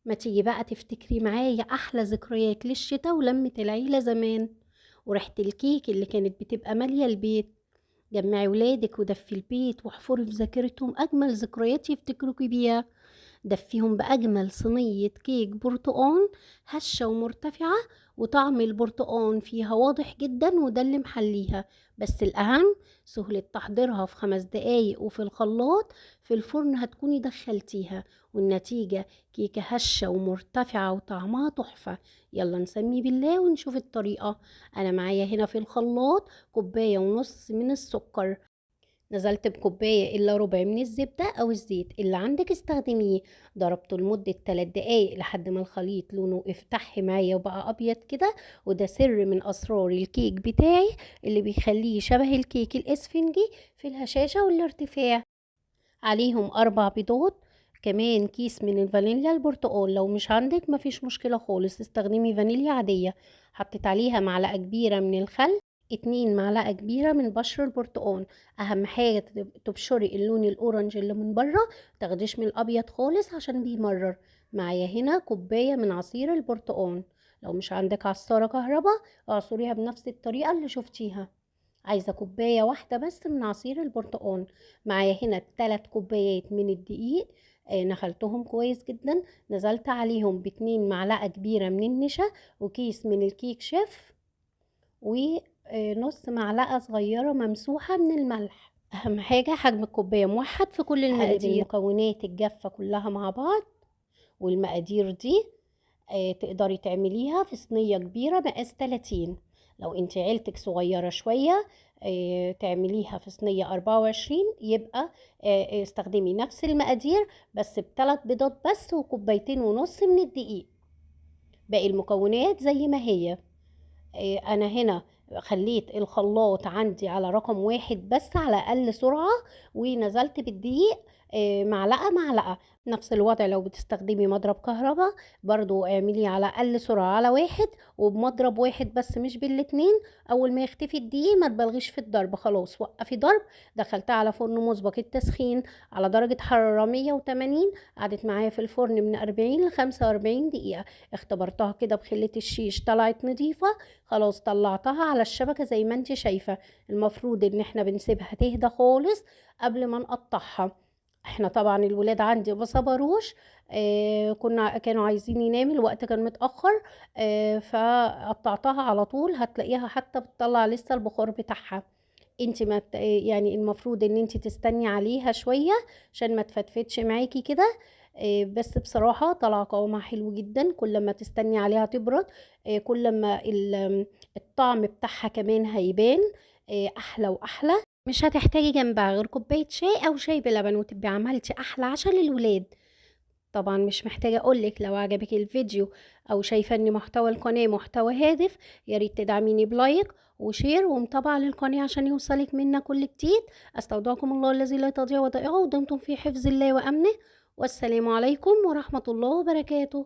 ما تيجي بقى تفتكري معايا أحلى ذكريات للشتا ولمة العيلة زمان، وريحة الكيك اللي كانت بتبقى مالية البيت. جمعي ولادك ودفي البيت واحفري في ذاكرتهم أجمل ذكريات يفتكروكي بيها. دفيهم بأجمل صينية كيك برتقان هشة ومرتفعة، وطعم البرتقان فيها واضح جدا وده اللي محليها. بس الأهم سهولة تحضيرها في 5 دقايق وفي الخلاط. في الفرن هتكوني دخلتيها والنتيجة كيكة هشة ومرتفعة وطعمها تحفة. يلا نسمي بالله ونشوف الطريقة. أنا معايا هنا في الخلاط 1.5 كوباية من السكر. نزلت بكوباية إلا ربع من الزبدة أو الزيت اللي عندك استخدميه. ضربته لمدة 3 دقايق لحد ما الخليط لونه افتح معايا وبقى أبيض كده. وده سر من أسرار الكيك بتاعي اللي بيخليه شبه الكيك الإسفنجي في الهشاشة والارتفاع. عليهم 4 بيضات. كمان كيس من الفانيليا البرتقال، لو مش عندك مفيش مشكلة خالص استخدمي فانيليا عادية. حطيت عليها معلقة كبيرة من الخل، 2 معلقة كبيرة من بشر البرتقال. أهم حاجة تبشري اللون الأورنج اللي من بره، متاخديش من الأبيض خالص عشان بيمرر. معايا هنا كوباية من عصير البرتقال. لو مش عندك عصارة كهربا اعصريها بنفس الطريقة اللي شفتيها. عايزة كوباية واحدة بس من عصير البرتقال. معايا هنا 3 كوبايات من الدقيق. نخلتهم كويس جدا. نزلت عليهم ب2 معلقة كبيرة من النشا، وكيس من الكيك شيف، ونص معلقة صغيرة ممسوحة من الملح. أهم حاجة حجم الكوباية موحد في كل المقادير. المكونات الجافة كلها مع بعض. والمقادير دي تقدري تعمليها في صينية كبيرة مقاس 30. لو انت عيلتك صغيرة شوية تعمليها في صينية 24. يبقى استخدمي نفس المقادير بس ب3 بيضات بس و2.5 كوباية من الدقيق. باقي المكونات زي ما هي. انا هنا خليت الخلاط عندي على رقم 1 بس على اقل سرعة، ونزلت بالدقيق معلقة معلقة. نفس الوضع لو بتستخدمي مضرب كهرباء، برضو اعملي على اقل سرعة على 1 وبمضرب 1 بس مش بالاتنين. اول ما يختفي الدقيق ما تبالغيش في الضرب، خلاص وقفي ضرب. دخلتها على فرن مسبق التسخين على درجة حرارة 180. قعدت معايا في الفرن من 40 ل 45 دقيقة. اختبرتها كده بخلة الشيش طلعت نظيفة. خلاص طلعتها على الشبكة زي ما انت شايفة. المفروض ان احنا بنسيبها تهدى خالص قبل ما نقطعها. احنا طبعا الولاد عندي ما صبروش. كانوا عايزين يناموا، الوقت كان متأخر. فقطعتها على طول. هتلاقيها حتى بتطلع لسه البخار بتاعها. انت ما ت- يعني المفروض ان انت تستني عليها شوية عشان ما تفتفتش معاكي كده. بس بصراحة طلع قوامها حلو جدا. كل ما تستني عليها تبرد كل ما الطعم بتاعها كمان هيبان احلى واحلى. مش هتحتاجي جنبها غير كوباية شاي او شاي بلبن وتبقي عملتي احلى عشاء للولاد. طبعا مش محتاجة اقولك، لو عجبك الفيديو او شايفة ان محتوى القناة محتوى هادف، ياريت تدعميني بلايك وشير ومتابعة للقناة عشان يوصلك منا كل جديد. استودعكم الله الذي لا تضيع ودائعه ودمتم في حفظ الله وامنه. والسلام عليكم ورحمة الله وبركاته.